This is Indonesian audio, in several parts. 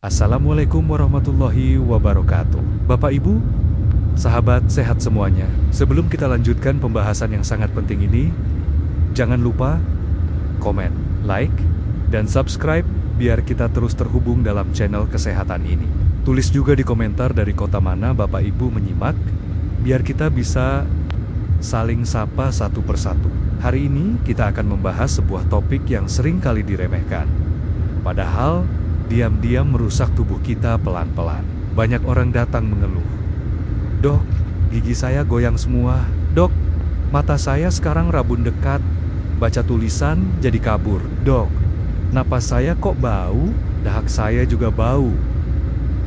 Assalamualaikum warahmatullahi wabarakatuh. Bapak Ibu, sahabat sehat semuanya. Sebelum kita lanjutkan pembahasan yang sangat penting ini, jangan lupa komen, like, dan subscribe biar kita terus terhubung dalam channel kesehatan ini. Tulis juga di komentar dari kota mana Bapak Ibu menyimak, biar kita bisa saling sapa satu persatu. Hari ini kita akan membahas sebuah topik yang sering kali diremehkan. Padahal diam-diam merusak tubuh kita pelan-pelan. Banyak orang datang mengeluh. Dok, gigi saya goyang semua. Dok, mata saya sekarang rabun dekat. Baca tulisan jadi kabur. Dok, napas saya kok bau? Dahak saya juga bau.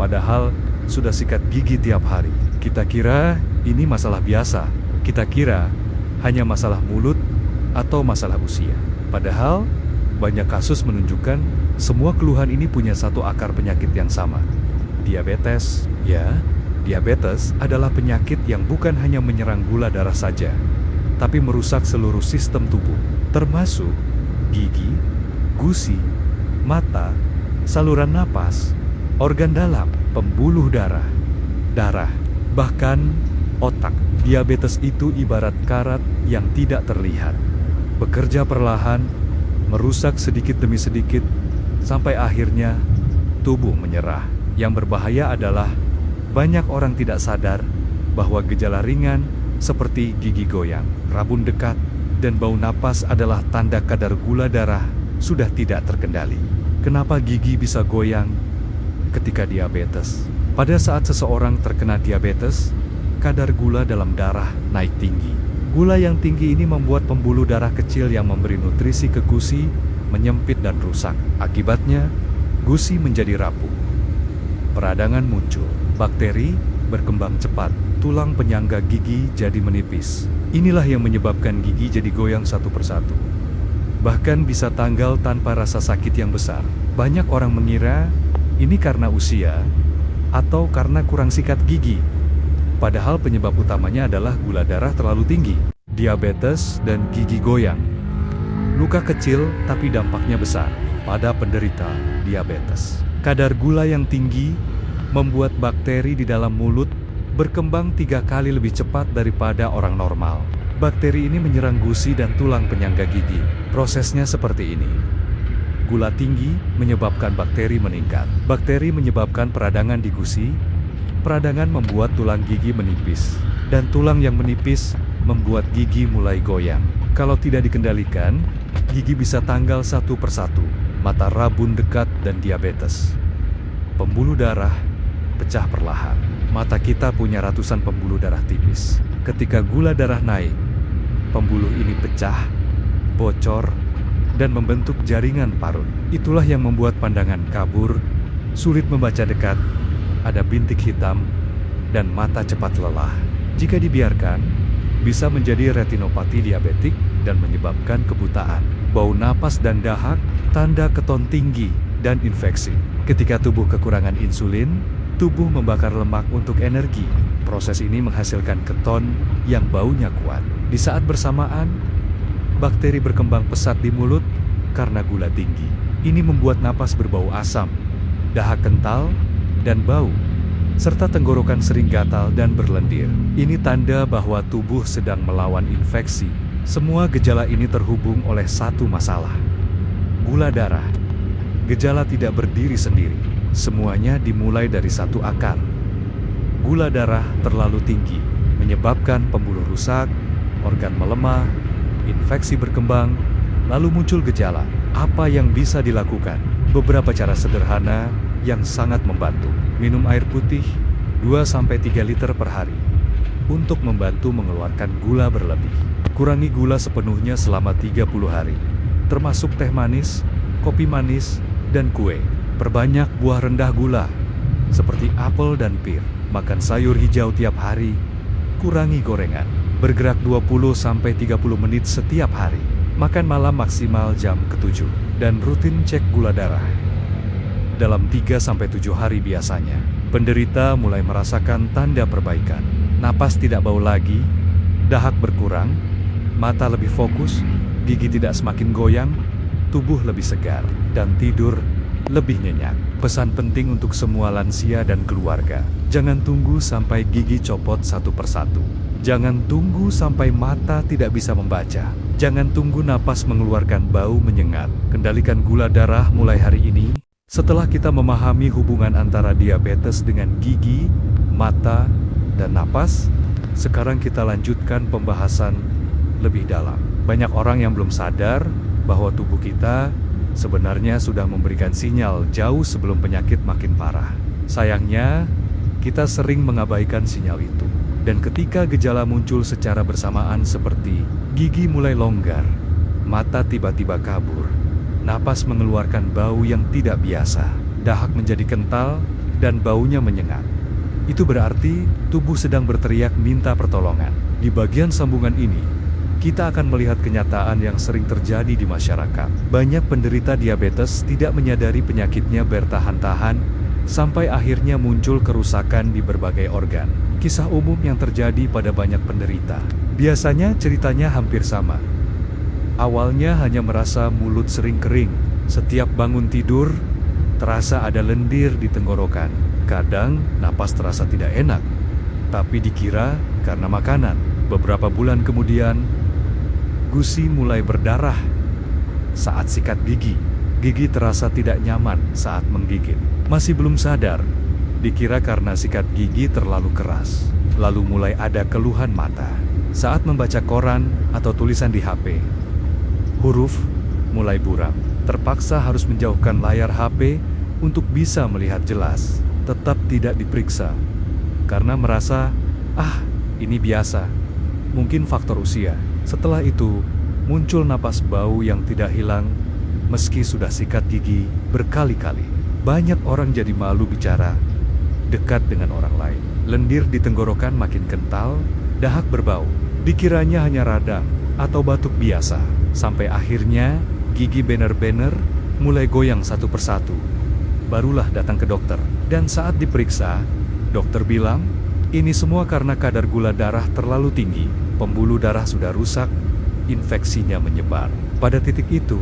Padahal sudah sikat gigi tiap hari. Kita kira ini masalah biasa. Kita kira hanya masalah mulut atau masalah usia. Padahal banyak kasus menunjukkan semua keluhan ini punya satu akar penyakit yang sama. Diabetes. Ya, diabetes adalah penyakit yang bukan hanya menyerang gula darah saja, tapi merusak seluruh sistem tubuh, termasuk gigi, gusi, mata, saluran napas, organ dalam, pembuluh darah, bahkan otak. Diabetes itu ibarat karat yang tidak terlihat. Bekerja perlahan, merusak sedikit demi sedikit, sampai akhirnya tubuh menyerah. Yang berbahaya adalah banyak orang tidak sadar bahwa gejala ringan seperti gigi goyang, rabun dekat, dan bau napas adalah tanda kadar gula darah sudah tidak terkendali. Kenapa gigi bisa goyang ketika diabetes? Pada saat seseorang terkena diabetes, kadar gula dalam darah naik tinggi. Gula yang tinggi ini membuat pembuluh darah kecil yang memberi nutrisi ke gusi menyempit dan rusak. Akibatnya, gusi menjadi rapuh. Peradangan muncul, bakteri berkembang cepat, tulang penyangga gigi jadi menipis. Inilah yang menyebabkan gigi jadi goyang satu persatu. Bahkan bisa tanggal tanpa rasa sakit yang besar. Banyak orang mengira ini karena usia atau karena kurang sikat gigi. Padahal penyebab utamanya adalah gula darah terlalu tinggi, diabetes, dan gigi goyang. Luka kecil tapi dampaknya besar pada penderita diabetes. Kadar gula yang tinggi membuat bakteri di dalam mulut berkembang 3 kali lebih cepat daripada orang normal. Bakteri ini menyerang gusi dan tulang penyangga gigi. Prosesnya seperti ini. Gula tinggi menyebabkan bakteri meningkat. Bakteri menyebabkan peradangan di gusi. Peradangan membuat tulang gigi menipis. Dan tulang yang menipis membuat gigi mulai goyang. Kalau tidak dikendalikan, gigi bisa tanggal satu persatu, mata rabun dekat, dan diabetes. Pembuluh darah pecah perlahan. Mata kita punya ratusan pembuluh darah tipis. Ketika gula darah naik, pembuluh ini pecah, bocor, dan membentuk jaringan parut. Itulah yang membuat pandangan kabur, sulit membaca dekat, ada bintik hitam, dan mata cepat lelah. Jika dibiarkan, bisa menjadi retinopati diabetik dan menyebabkan kebutaan, bau napas dan dahak, tanda keton tinggi, dan infeksi. Ketika tubuh kekurangan insulin, tubuh membakar lemak untuk energi. Proses ini menghasilkan keton yang baunya kuat. Di saat bersamaan, bakteri berkembang pesat di mulut karena gula tinggi. Ini membuat napas berbau asam, dahak kental, dan bau, serta tenggorokan sering gatal dan berlendir. Ini tanda bahwa tubuh sedang melawan infeksi. Semua gejala ini terhubung oleh satu masalah. Gula darah. Gejala tidak berdiri sendiri. Semuanya dimulai dari satu akar. Gula darah terlalu tinggi, menyebabkan pembuluh rusak, organ melemah, infeksi berkembang, lalu muncul gejala. Apa yang bisa dilakukan? Beberapa cara sederhana yang sangat membantu. Minum air putih 2-3 liter per hari untuk membantu mengeluarkan gula berlebih. Kurangi gula sepenuhnya selama 30 hari, termasuk teh manis, kopi manis, dan kue. Perbanyak buah rendah gula, seperti apel dan pir. Makan sayur hijau tiap hari. Kurangi gorengan. Bergerak 20-30 menit setiap hari. Makan malam maksimal jam ke-7. Dan rutin cek gula darah. Dalam 3-7 hari biasanya, penderita mulai merasakan tanda perbaikan. Napas tidak bau lagi, dahak berkurang, mata lebih fokus, gigi tidak semakin goyang, tubuh lebih segar, dan tidur lebih nyenyak. Pesan penting untuk semua lansia dan keluarga. Jangan tunggu sampai gigi copot satu persatu. Jangan tunggu sampai mata tidak bisa membaca. Jangan tunggu napas mengeluarkan bau menyengat. Kendalikan gula darah mulai hari ini. Setelah kita memahami hubungan antara diabetes dengan gigi, mata, dan napas, sekarang kita lanjutkan pembahasan lebih dalam. Banyak orang yang belum sadar bahwa tubuh kita sebenarnya sudah memberikan sinyal jauh sebelum penyakit makin parah. Sayangnya, kita sering mengabaikan sinyal itu. Dan ketika gejala muncul secara bersamaan seperti gigi mulai longgar, mata tiba-tiba kabur, napas mengeluarkan bau yang tidak biasa, dahak menjadi kental, dan baunya menyengat. Itu berarti tubuh sedang berteriak minta pertolongan. Di bagian sambungan ini, kita akan melihat kenyataan yang sering terjadi di masyarakat. Banyak penderita diabetes tidak menyadari penyakitnya bertahan-tahan, sampai akhirnya muncul kerusakan di berbagai organ. Kisah umum yang terjadi pada banyak penderita. Biasanya ceritanya hampir sama. Awalnya hanya merasa mulut sering kering. Setiap bangun tidur, terasa ada lendir di tenggorokan. Kadang napas terasa tidak enak, tapi dikira karena makanan. Beberapa bulan kemudian, gusi mulai berdarah saat sikat gigi. Gigi terasa tidak nyaman saat menggigit. Masih belum sadar, dikira karena sikat gigi terlalu keras. Lalu mulai ada keluhan mata. Saat membaca koran atau tulisan di HP, huruf mulai buram. Terpaksa harus menjauhkan layar HP untuk bisa melihat jelas. Tetap tidak diperiksa, karena merasa, ini biasa. Mungkin faktor usia. Setelah itu, muncul napas bau yang tidak hilang, meski sudah sikat gigi berkali-kali. Banyak orang jadi malu bicara dekat dengan orang lain. Lendir di tenggorokan makin kental, dahak berbau. Dikiranya hanya radang atau batuk biasa. Sampai akhirnya, gigi bener-bener mulai goyang satu persatu. Barulah datang ke dokter. Dan saat diperiksa, dokter bilang, ini semua karena kadar gula darah terlalu tinggi. Pembuluh darah sudah rusak, infeksinya menyebar. Pada titik itu,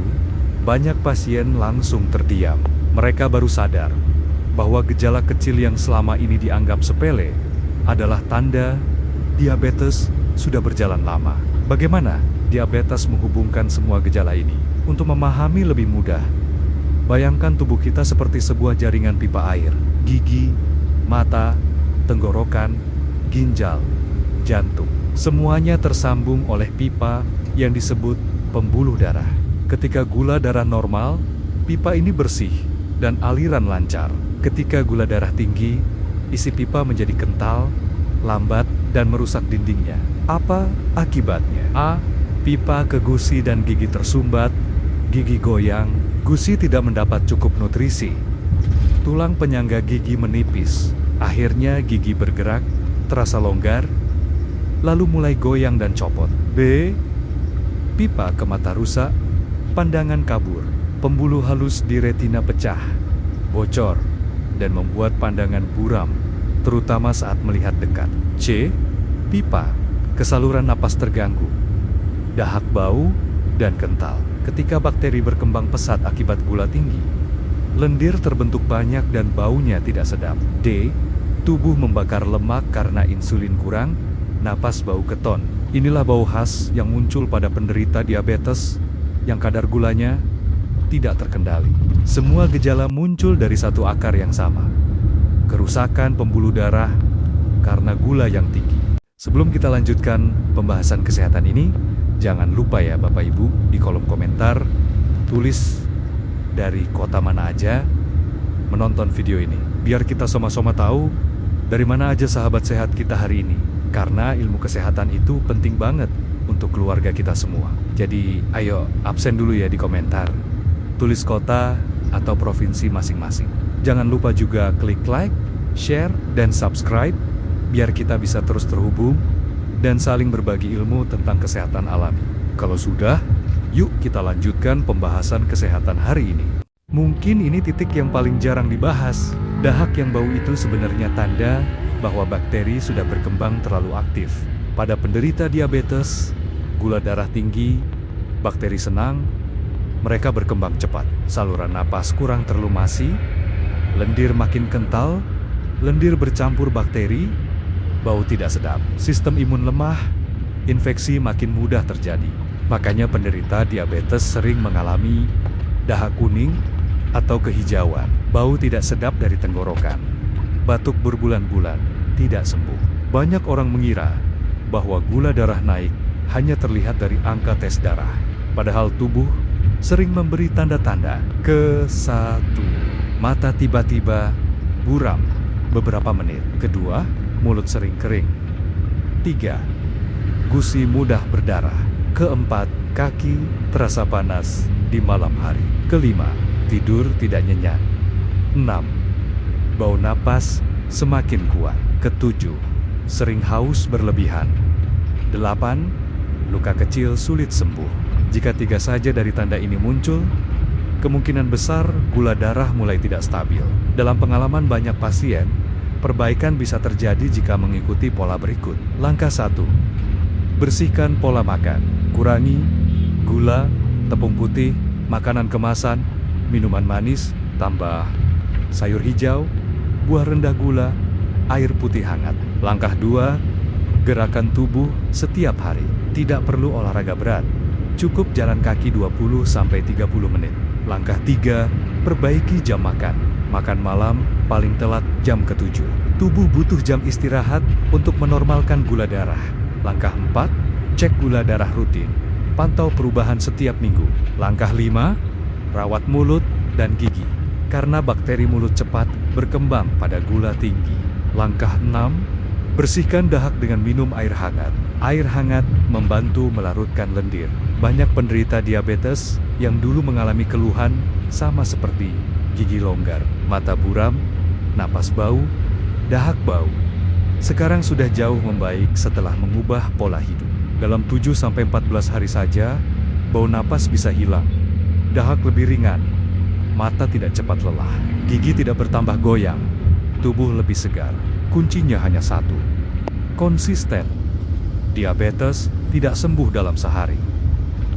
banyak pasien langsung terdiam. Mereka baru sadar bahwa gejala kecil yang selama ini dianggap sepele adalah tanda diabetes sudah berjalan lama. Bagaimana diabetes menghubungkan semua gejala ini? Untuk memahami lebih mudah, bayangkan tubuh kita seperti sebuah jaringan pipa air. Gigi, mata, tenggorokan, ginjal, jantung. Semuanya tersambung oleh pipa yang disebut pembuluh darah. Ketika gula darah normal, pipa ini bersih dan aliran lancar. Ketika gula darah tinggi, isi pipa menjadi kental, lambat, dan merusak dindingnya. Apa akibatnya? A. Pipa ke gusi dan gigi tersumbat, gigi goyang, gusi tidak mendapat cukup nutrisi. Tulang penyangga gigi menipis, akhirnya gigi bergerak, terasa longgar, lalu mulai goyang dan copot. B. Pipa ke mata rusak, pandangan kabur, pembuluh halus di retina pecah, bocor, dan membuat pandangan buram, terutama saat melihat dekat. C. Pipa ke saluran napas terganggu, dahak bau, dan kental. Ketika bakteri berkembang pesat akibat gula tinggi, lendir terbentuk banyak dan baunya tidak sedap. D. Tubuh membakar lemak karena insulin kurang, napas bau keton. Inilah bau khas yang muncul pada penderita diabetes yang kadar gulanya tidak terkendali. Semua gejala muncul dari satu akar yang sama. Kerusakan pembuluh darah karena gula yang tinggi. Sebelum kita lanjutkan pembahasan kesehatan ini, jangan lupa ya Bapak Ibu di kolom komentar tulis dari kota mana aja menonton video ini. Biar kita sama-sama tahu dari mana aja sahabat sehat kita hari ini. Karena ilmu kesehatan itu penting banget untuk keluarga kita semua. Jadi ayo absen dulu ya di komentar. Tulis kota atau provinsi masing-masing. Jangan lupa juga klik like, share, dan subscribe biar kita bisa terus terhubung dan saling berbagi ilmu tentang kesehatan alami. Kalau sudah, yuk kita lanjutkan pembahasan kesehatan hari ini. Mungkin ini titik yang paling jarang dibahas. Dahak yang bau itu sebenarnya tanda bahwa bakteri sudah berkembang terlalu aktif. Pada penderita diabetes, gula darah tinggi, bakteri senang, mereka berkembang cepat. Saluran napas kurang terlumasi, Lendir makin kental, lendir bercampur bakteri, bau tidak sedap, sistem imun lemah, infeksi makin mudah terjadi. Makanya penderita diabetes sering mengalami dahak kuning atau kehijauan, bau tidak sedap dari tenggorokan, batuk berbulan-bulan, tidak sembuh. Banyak orang mengira bahwa gula darah naik hanya terlihat dari angka tes darah, padahal tubuh sering memberi tanda-tanda. Ke-1, mata tiba-tiba buram beberapa menit. Kedua, mulut sering kering. 3, gusi mudah berdarah. Keempat, kaki terasa panas di malam hari. Kelima, tidur tidak nyenyak. 6, bau napas semakin kuat. Ketujuh, sering haus berlebihan. 8, luka kecil sulit sembuh. Jika 3 saja dari tanda ini muncul, kemungkinan besar gula darah mulai tidak stabil. Dalam pengalaman banyak pasien, perbaikan bisa terjadi jika mengikuti pola berikut. Langkah 1, bersihkan pola makan. Kurangi gula, tepung putih, makanan kemasan, minuman manis, tambah sayur hijau, buah rendah gula, air putih hangat. Langkah 2, gerakan tubuh setiap hari. Tidak perlu olahraga berat, cukup jalan kaki 20-30 menit. Langkah 3, perbaiki jam makan. Makan malam paling telat jam ke-7. Tubuh butuh jam istirahat untuk menormalkan gula darah. Langkah 4, cek gula darah rutin. Pantau perubahan setiap minggu. Langkah 5, rawat mulut dan gigi, karena bakteri mulut cepat berkembang pada gula tinggi. Langkah 6, bersihkan dahak dengan minum air hangat. Air hangat membantu melarutkan lendir. Banyak penderita diabetes yang dulu mengalami keluhan sama seperti gigi longgar, mata buram, napas bau, dahak bau, sekarang sudah jauh membaik setelah mengubah pola hidup. Dalam 7-14 hari saja, bau napas bisa hilang, dahak lebih ringan, mata tidak cepat lelah, gigi tidak bertambah goyang, tubuh lebih segar. Kuncinya hanya satu: konsisten. Diabetes tidak sembuh dalam sehari,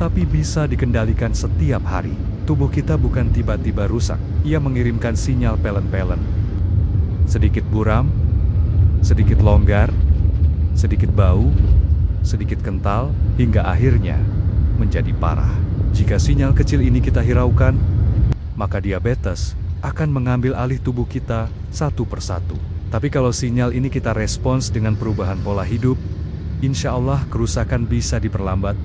tapi bisa dikendalikan setiap hari. Tubuh kita bukan tiba-tiba rusak, ia mengirimkan sinyal pelan-pelan. Sedikit buram, sedikit longgar, sedikit bau, sedikit kental, hingga akhirnya menjadi parah. Jika sinyal kecil ini kita hiraukan, maka diabetes akan mengambil alih tubuh kita satu persatu. Tapi kalau sinyal ini kita respons dengan perubahan pola hidup, insya Allah kerusakan bisa diperlambat,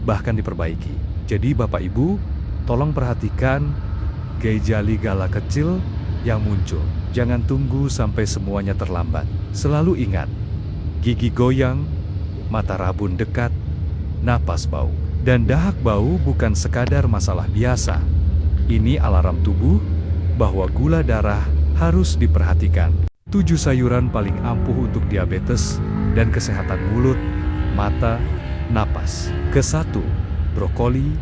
bahkan diperbaiki. Jadi Bapak Ibu, tolong perhatikan gejala kecil yang muncul. Jangan tunggu sampai semuanya terlambat. Selalu ingat, gigi goyang, mata rabun dekat, napas bau, dan dahak bau bukan sekadar masalah biasa. Ini alarm tubuh bahwa gula darah harus diperhatikan. 7 sayuran paling ampuh untuk diabetes dan kesehatan mulut, mata, napas. Ke-1, brokoli,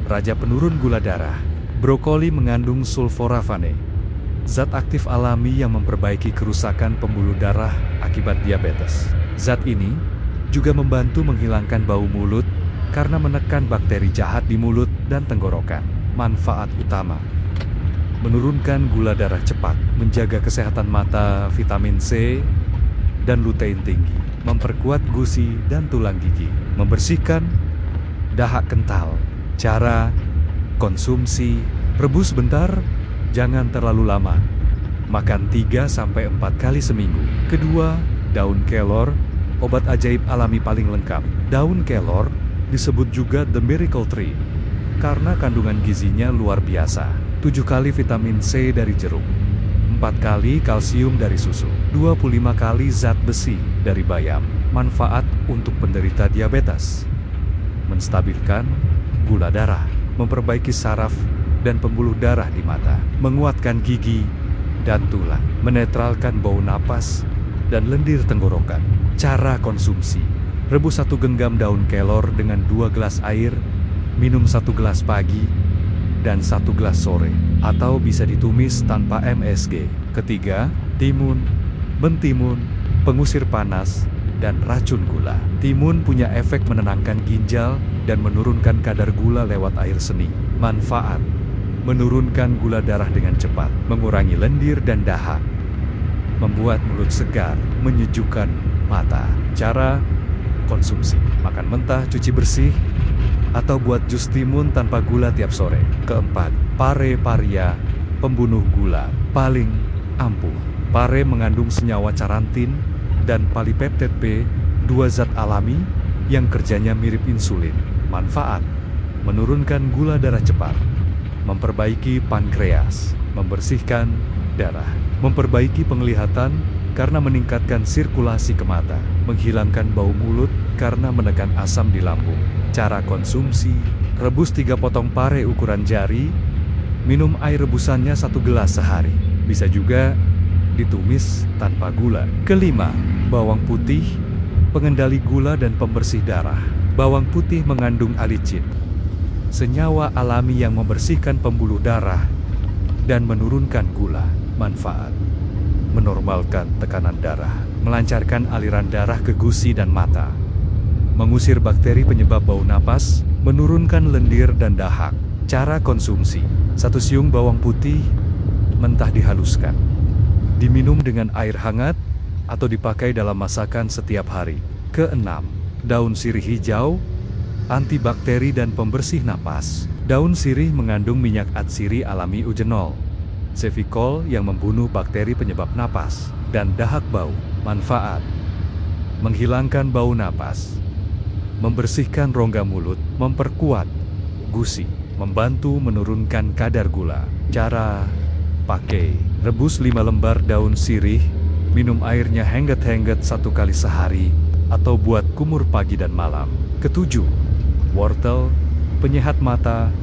raja penurun gula darah. Brokoli mengandung sulforafane, zat aktif alami yang memperbaiki kerusakan pembuluh darah akibat diabetes. Zat ini juga membantu menghilangkan bau mulut karena menekan bakteri jahat di mulut dan tenggorokan. Manfaat utama: menurunkan gula darah cepat, menjaga kesehatan mata, vitamin C, dan lutein tinggi, memperkuat gusi dan tulang gigi, membersihkan dahak kental. Cara konsumsi: rebus bentar, jangan terlalu lama. Makan 3-4 kali seminggu. Kedua, daun kelor, obat ajaib alami paling lengkap. Daun kelor disebut juga the miracle tree karena kandungan gizinya luar biasa. 7 kali vitamin C dari jeruk, 4 kali kalsium dari susu, 25 kali zat besi dari bayam. Manfaat untuk penderita diabetes: menstabilkan gula darah, memperbaiki saraf dan pembuluh darah di mata, menguatkan gigi dan tulang, menetralkan bau napas dan lendir tenggorokan. Cara konsumsi: rebus 1 genggam daun kelor dengan 2 gelas air, minum 1 gelas pagi dan 1 gelas sore, atau bisa ditumis tanpa MSG. Ketiga, timun, mentimun, pengusir panas, dan racun gula. Timun punya efek menenangkan ginjal dan menurunkan kadar gula lewat air seni. Manfaat: menurunkan gula darah dengan cepat, mengurangi lendir dan dahak, membuat mulut segar, menyejukkan mata. Cara konsumsi: makan mentah, cuci bersih, atau buat jus timun tanpa gula tiap sore. Keempat, pare paria, pembunuh gula paling ampuh. Pare mengandung senyawa carantin dan polipeptid B, dua zat alami yang kerjanya mirip insulin. Manfaat: menurunkan gula darah cepat, memperbaiki pankreas, membersihkan darah, memperbaiki penglihatan karena meningkatkan sirkulasi ke mata, menghilangkan bau mulut karena menekan asam di lambung. Cara konsumsi: rebus 3 potong pare ukuran jari, minum air rebusannya 1 gelas sehari. Bisa juga ditumis tanpa gula. Kelima, bawang putih, pengendali gula dan pembersih darah. Bawang putih mengandung alicin, senyawa alami yang membersihkan pembuluh darah dan menurunkan gula. Manfaat: menormalkan tekanan darah, melancarkan aliran darah ke gusi dan mata, mengusir bakteri penyebab bau napas, menurunkan lendir dan dahak. Cara konsumsi: 1 siung bawang putih mentah dihaluskan, diminum dengan air hangat atau dipakai dalam masakan setiap hari. Keenam, daun sirih hijau, antibakteri dan pembersih napas. Daun sirih mengandung minyak atsiri alami eugenol, sevikol yang membunuh bakteri penyebab napas dan dahak bau. Manfaat: menghilangkan bau napas, membersihkan rongga mulut, memperkuat gusi, membantu menurunkan kadar gula. Cara pakai: rebus 5 lembar daun sirih, minum airnya hangat-hangat 1 kali sehari, atau buat kumur pagi dan malam. Ketujuh, wortel, penyehat mata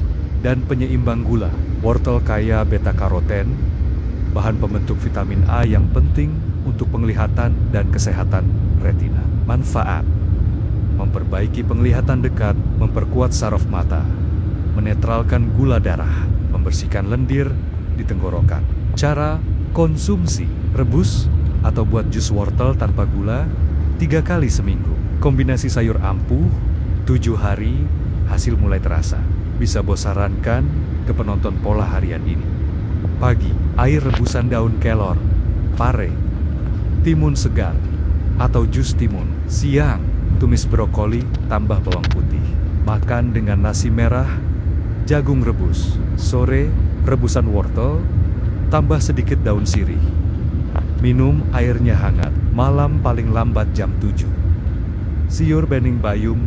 dan penyeimbang gula. Wortel kaya beta-karoten, bahan pembentuk vitamin A yang penting untuk penglihatan dan kesehatan retina. Manfaat: memperbaiki penglihatan dekat, memperkuat saraf mata, menetralkan gula darah, membersihkan lendir di tenggorokan. Cara konsumsi: rebus atau buat jus wortel tanpa gula 3 kali seminggu. Kombinasi sayur ampuh 7 hari, hasil mulai terasa. Bisa bos sarankan ke penonton pola harian ini. Pagi, air rebusan daun kelor, pare, timun segar, atau jus timun. Siang, tumis brokoli tambah bawang putih. Makan dengan nasi merah, jagung rebus. Sore, rebusan wortel, tambah sedikit daun sirih. Minum airnya hangat, malam paling lambat jam 7. Siur bening bayum,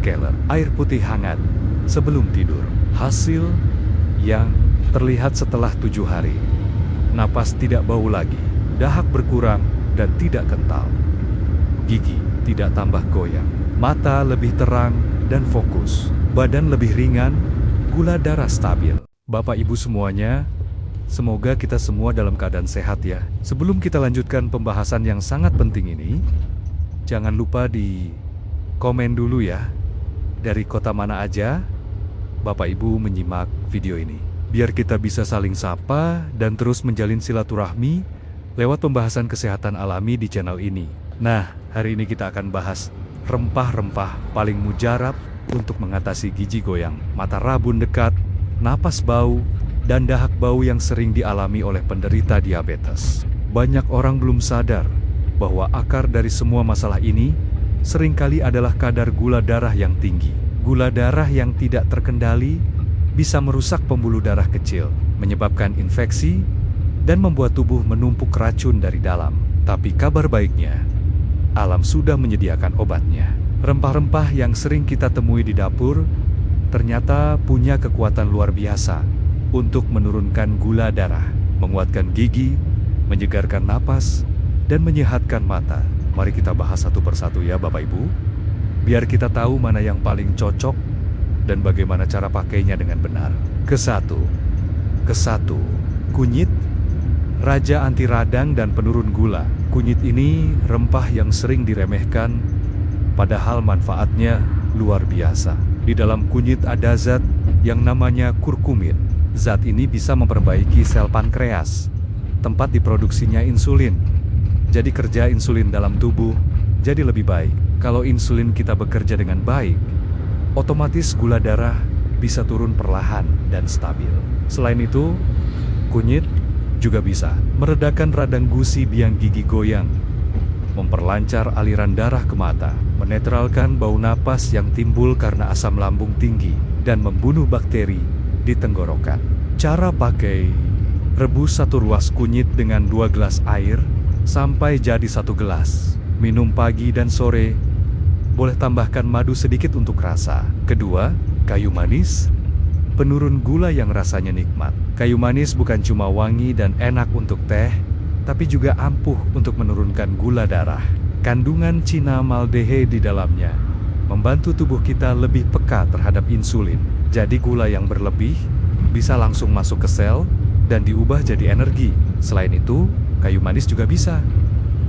keler, air putih hangat sebelum tidur. Hasil yang terlihat setelah 7 hari. Napas tidak bau lagi, dahak berkurang dan tidak kental. Gigi tidak tambah goyang, mata lebih terang dan fokus, badan lebih ringan, gula darah stabil. Bapak Ibu semuanya, semoga kita semua dalam keadaan sehat ya. Sebelum kita lanjutkan pembahasan yang sangat penting ini, jangan lupa di komen dulu ya, dari kota mana aja Bapak Ibu menyimak video ini. Biar kita bisa saling sapa dan terus menjalin silaturahmi lewat pembahasan kesehatan alami di channel ini. Nah, hari ini kita akan bahas rempah-rempah paling mujarab untuk mengatasi gigi goyang, mata rabun dekat, napas bau, dan dahak bau yang sering dialami oleh penderita diabetes. Banyak orang belum sadar bahwa akar dari semua masalah ini seringkali adalah kadar gula darah yang tinggi. Gula darah yang tidak terkendali bisa merusak pembuluh darah kecil, menyebabkan infeksi, dan membuat tubuh menumpuk racun dari dalam. Tapi kabar baiknya, alam sudah menyediakan obatnya. Rempah-rempah yang sering kita temui di dapur ternyata punya kekuatan luar biasa untuk menurunkan gula darah, menguatkan gigi, menyegarkan napas, dan menyehatkan mata. Mari kita bahas satu persatu ya Bapak Ibu, biar kita tahu mana yang paling cocok dan bagaimana cara pakainya dengan benar. Kesatu, kunyit, raja anti radang dan penurun gula. Kunyit ini rempah yang sering diremehkan, padahal manfaatnya luar biasa. Di dalam kunyit ada zat yang namanya kurkumin. Zat ini bisa memperbaiki sel pankreas, tempat diproduksinya insulin. Jadi kerja insulin dalam tubuh jadi lebih baik. Kalau insulin kita bekerja dengan baik, otomatis gula darah bisa turun perlahan dan stabil. Selain itu, kunyit juga bisa meredakan radang gusi biang gigi goyang, memperlancar aliran darah ke mata, menetralkan bau napas yang timbul karena asam lambung tinggi, dan membunuh bakteri di tenggorokan. Cara pakai: rebus 1 ruas kunyit dengan 2 gelas air sampai jadi 1 gelas. Minum pagi dan sore. Boleh tambahkan madu sedikit untuk rasa. Kedua, kayu manis, penurun gula yang rasanya nikmat. Kayu manis bukan cuma wangi dan enak untuk teh, tapi juga ampuh untuk menurunkan gula darah. Kandungan cinamaldehe di dalamnya membantu tubuh kita lebih peka terhadap insulin. Jadi gula yang berlebih bisa langsung masuk ke sel dan diubah jadi energi. Selain itu, kayu manis juga bisa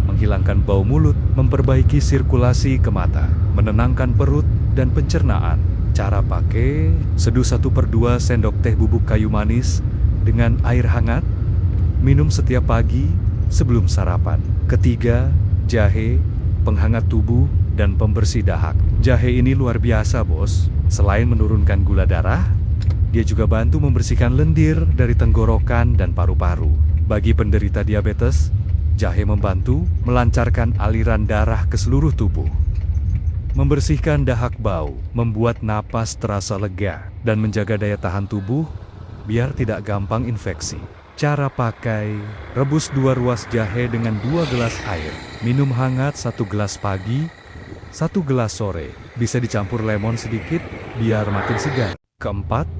menghilangkan bau mulut, memperbaiki sirkulasi ke mata, menenangkan perut dan pencernaan. Cara pakai: seduh 1/2 sendok teh bubuk kayu manis dengan air hangat. Minum setiap pagi sebelum sarapan. Ketiga, jahe, penghangat tubuh dan pembersih dahak. Jahe ini luar biasa, bos. Selain menurunkan gula darah, dia juga bantu membersihkan lendir dari tenggorokan dan paru-paru. Bagi penderita diabetes, jahe membantu melancarkan aliran darah ke seluruh tubuh, membersihkan dahak bau, membuat napas terasa lega, dan menjaga daya tahan tubuh biar tidak gampang infeksi. Cara pakai: rebus 2 ruas jahe dengan 2 gelas air. Minum hangat 1 gelas pagi, 1 gelas sore. Bisa dicampur lemon sedikit biar makin segar. Keempat,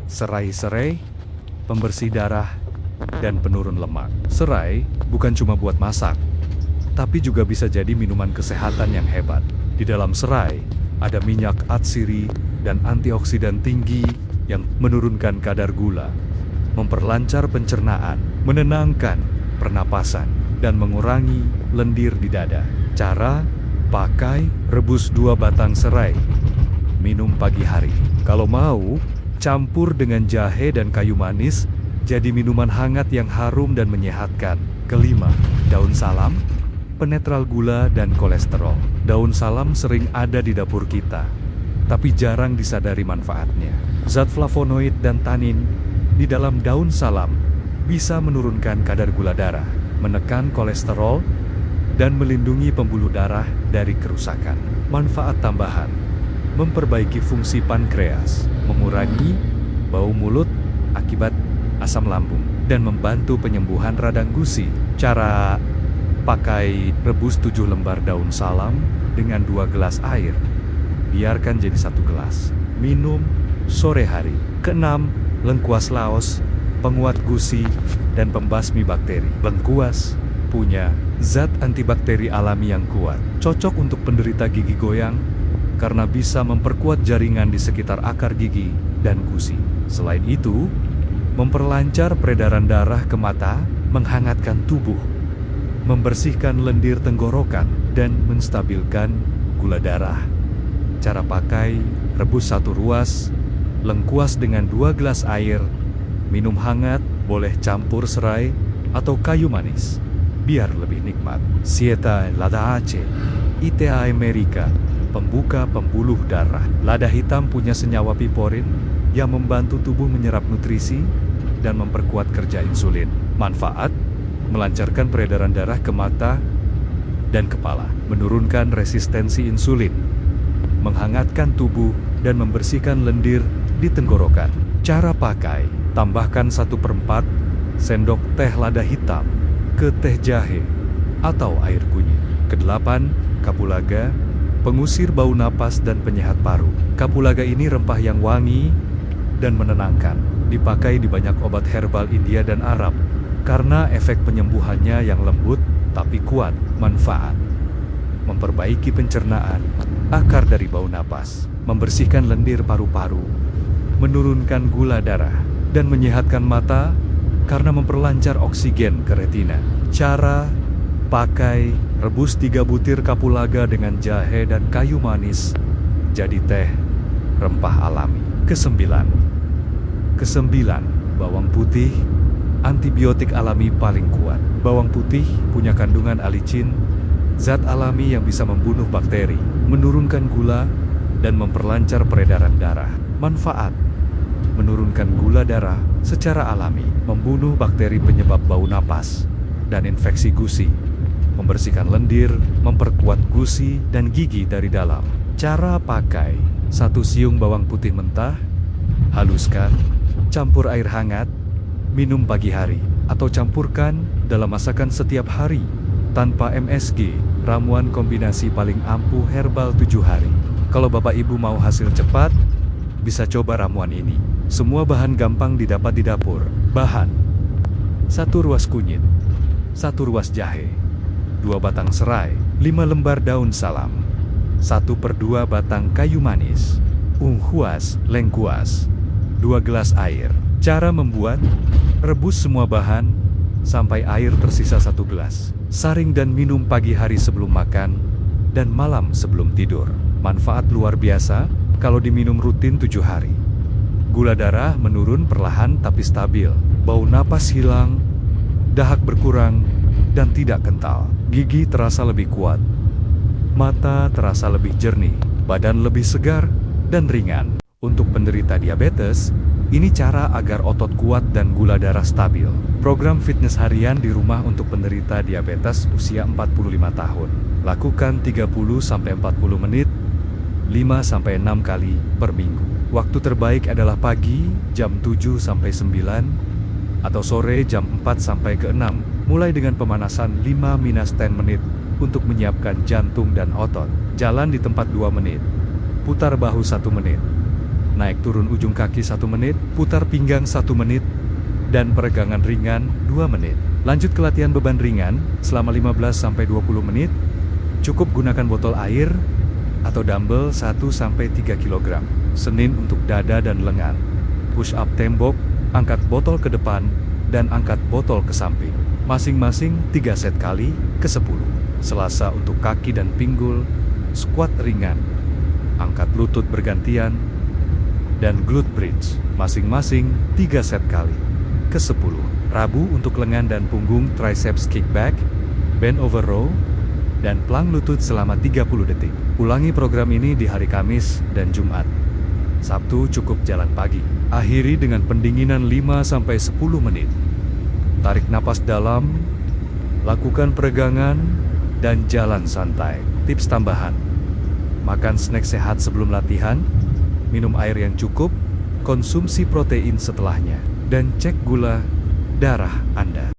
serai-serai, pembersih darah dan penurun lemak. Serai bukan cuma buat masak, tapi juga bisa jadi minuman kesehatan yang hebat. Di dalam serai ada minyak atsiri dan antioksidan tinggi yang menurunkan kadar gula, memperlancar pencernaan, menenangkan pernapasan, dan mengurangi lendir di dada. Cara pakai: rebus 2 batang serai. Minum pagi hari. Kalau mau, campur dengan jahe dan kayu manis jadi minuman hangat yang harum dan menyehatkan. Kelima, daun salam, penetral gula dan kolesterol. Daun salam sering ada di dapur kita, tapi jarang disadari manfaatnya. Zat flavonoid dan tanin di dalam daun salam bisa menurunkan kadar gula darah, menekan kolesterol, dan melindungi pembuluh darah dari kerusakan. Manfaat tambahan: memperbaiki fungsi pankreas, mengurangi bau mulut akibat asam lambung, dan membantu penyembuhan radang gusi. Cara pakai: rebus 7 lembar daun salam dengan 2 gelas air. Biarkan jadi 1 gelas. Minum sore hari. Keenam, lengkuas Laos, penguat gusi dan pembasmi bakteri. Lengkuas punya zat antibakteri alami yang kuat, cocok untuk penderita gigi goyang karena bisa memperkuat jaringan di sekitar akar gigi dan gusi. Selain itu, memperlancar peredaran darah ke mata, menghangatkan tubuh, membersihkan lendir tenggorokan, dan menstabilkan gula darah. Cara pakai: rebus 1 ruas lengkuas dengan 2 gelas air. Minum hangat, boleh campur serai atau kayu manis, biar lebih nikmat. Sieta lada Aceh, ITA Amerika, pembuka pembuluh darah. Lada hitam punya senyawa piperin yang membantu tubuh menyerap nutrisi dan memperkuat kerja insulin. Manfaat: melancarkan peredaran darah ke mata dan kepala, menurunkan resistensi insulin, menghangatkan tubuh, dan membersihkan lendir di tenggorokan. Cara pakai: tambahkan 1/4 sendok teh lada hitam ke teh jahe atau air kunyit. Kedelapan, kapulaga, pengusir bau napas dan penyehat paru. Kapulaga ini rempah yang wangi dan menenangkan. Dipakai di banyak obat herbal India dan Arab karena efek penyembuhannya yang lembut tapi kuat. Manfaat: memperbaiki pencernaan, akar dari bau napas, membersihkan lendir paru-paru, menurunkan gula darah, dan menyehatkan mata karena memperlancar oksigen ke retina. Cara pakai: rebus 3 butir kapulaga dengan jahe dan kayu manis jadi teh rempah alami. Kesembilan, bawang putih, antibiotik alami paling kuat. Bawang putih punya kandungan alicin, zat alami yang bisa membunuh bakteri, menurunkan gula, dan memperlancar peredaran darah. Manfaat: menurunkan gula darah secara alami, membunuh bakteri penyebab bau napas dan infeksi gusi, membersihkan lendir, memperkuat gusi dan gigi dari dalam. Cara pakai: 1 siung bawang putih mentah, haluskan, campur air hangat, minum pagi hari, atau campurkan dalam masakan setiap hari. Tanpa MSG, ramuan kombinasi paling ampuh herbal 7 hari. Kalau Bapak Ibu mau hasil cepat, bisa coba ramuan ini. Semua bahan gampang didapat di dapur. Bahan: 1 ruas kunyit, 1 ruas jahe, 2 batang serai, 5 lembar daun salam, 1/2 batang kayu manis, lengkuas, 2 gelas air. Cara membuat: rebus semua bahan sampai air tersisa 1 gelas. Saring dan minum pagi hari sebelum makan dan malam sebelum tidur. Manfaat luar biasa kalau diminum rutin 7 hari. Gula darah menurun perlahan tapi stabil. Bau napas hilang, dahak berkurang, dan tidak kental. Gigi terasa lebih kuat. Mata terasa lebih jernih. Badan lebih segar dan ringan. Untuk penderita diabetes, ini cara agar otot kuat dan gula darah stabil. Program fitness harian di rumah untuk penderita diabetes usia 45 tahun. Lakukan 30-40 menit, 5-6 kali per minggu. Waktu terbaik adalah pagi jam 7-9 atau sore jam 4-6. Mulai dengan pemanasan 5-10 menit untuk menyiapkan jantung dan otot. Jalan di tempat 2 menit. Putar bahu 1 menit. Naik turun ujung kaki 1 menit, putar pinggang 1 menit, dan peregangan ringan 2 menit. Lanjut ke latihan beban ringan selama 15-20 menit. Cukup gunakan botol air atau dumbbell 1-3 kg. Senin untuk dada dan lengan. Push up tembok, angkat botol ke depan, dan angkat botol ke samping. Masing-masing 3 set kali ke 10. Selasa untuk kaki dan pinggul, squat ringan, angkat lutut bergantian, dan glute bridge, masing-masing 3 set kali ke 10. Rabu untuk lengan dan punggung, triceps kickback, bend over row, dan plank lutut selama 30 detik. Ulangi program ini di hari Kamis dan Jumat. Sabtu cukup jalan pagi. Akhiri dengan pendinginan 5-10 menit. Tarik napas dalam, lakukan peregangan, dan jalan santai. Tips tambahan: makan snack sehat sebelum latihan, minum air yang cukup, konsumsi protein setelahnya, dan cek gula darah Anda.